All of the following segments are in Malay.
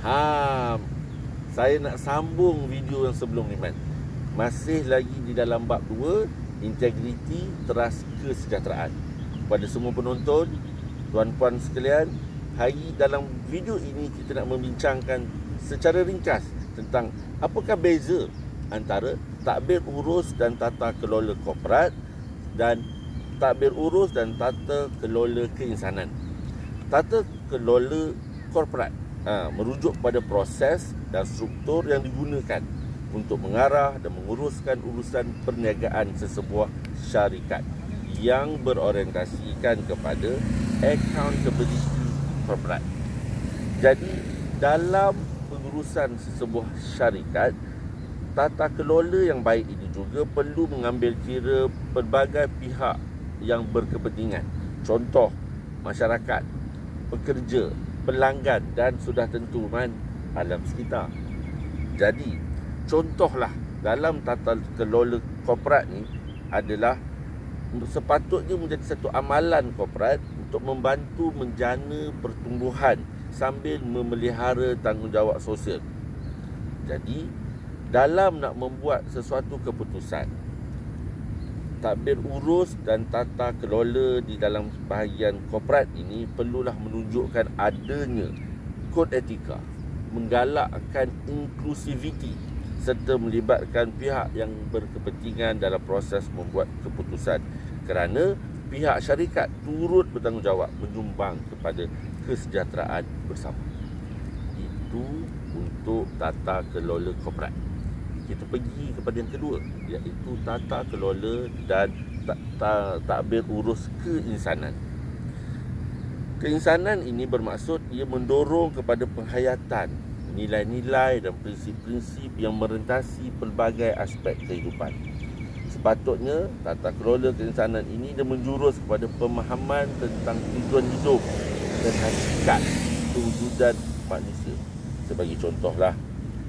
Ha, saya nak sambung video yang sebelum ni, man. Masih lagi di dalam bab 2, integriti teras kesejahteraan. Kepada semua penonton, tuan-puan sekalian, hari dalam video ini kita nak membincangkan secara ringkas tentang apakah beza antara tadbir urus dan tata kelola korporat dan tadbir urus dan tata kelola keinsanan. Tata kelola korporat merujuk pada proses dan struktur yang digunakan untuk mengarah dan menguruskan urusan perniagaan sesebuah syarikat yang berorientasikan kepada accountability korporat. Jadi dalam pengurusan sesebuah syarikat, tata kelola yang baik ini juga perlu mengambil kira pelbagai pihak yang berkepentingan. Contoh, masyarakat, pekerja, pelanggan dan sudah tentu alam sekitar. Jadi, contohlah dalam tata kelola korporat ni adalah sepatutnya menjadi satu amalan korporat untuk membantu menjana pertumbuhan sambil memelihara tanggungjawab sosial. Jadi, dalam nak membuat sesuatu keputusan, tadbir urus dan tata kelola di dalam bahagian korporat ini perlulah menunjukkan adanya kod etika, menggalakkan inklusiviti serta melibatkan pihak yang berkepentingan dalam proses membuat keputusan, kerana pihak syarikat turut bertanggungjawab menyumbang kepada kesejahteraan bersama. Itu untuk tata kelola korporat. Kita pergi kepada yang kedua, iaitu tata kelola dan tadbir urus keinsanan. Keinsanan ini bermaksud ia mendorong kepada penghayatan nilai-nilai dan prinsip-prinsip yang merentasi pelbagai aspek kehidupan. Sepatutnya tata kelola keinsanan ini dia menjurus kepada pemahaman tentang tujuan hidup dan hakikat kewujudan manusia. Sebagai contohlah,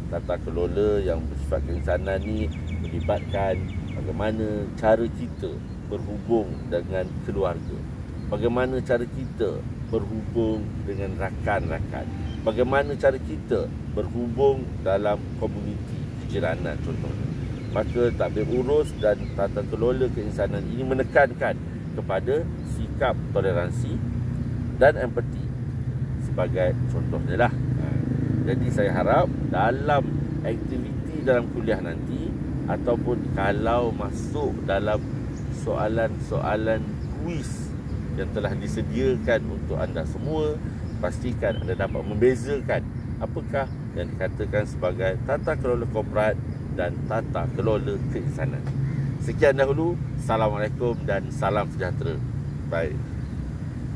tata kelola yang bersifat keinsanan ni melibatkan bagaimana cara kita berhubung dengan keluarga, bagaimana cara kita berhubung dengan rakan-rakan, bagaimana cara kita berhubung dalam komuniti kejiranan contohnya. Maka tadbir urus dan tata kelola keinsanan ini menekankan kepada sikap toleransi dan empati sebagai contohnya lah. Jadi saya harap dalam aktiviti dalam kuliah nanti, ataupun kalau masuk dalam soalan-soalan kuis yang telah disediakan untuk anda semua, pastikan anda dapat membezakan apakah yang dikatakan sebagai tata kelola korporat dan tata kelola keinsanan. Sekian dahulu. Assalamualaikum dan salam sejahtera. Bye.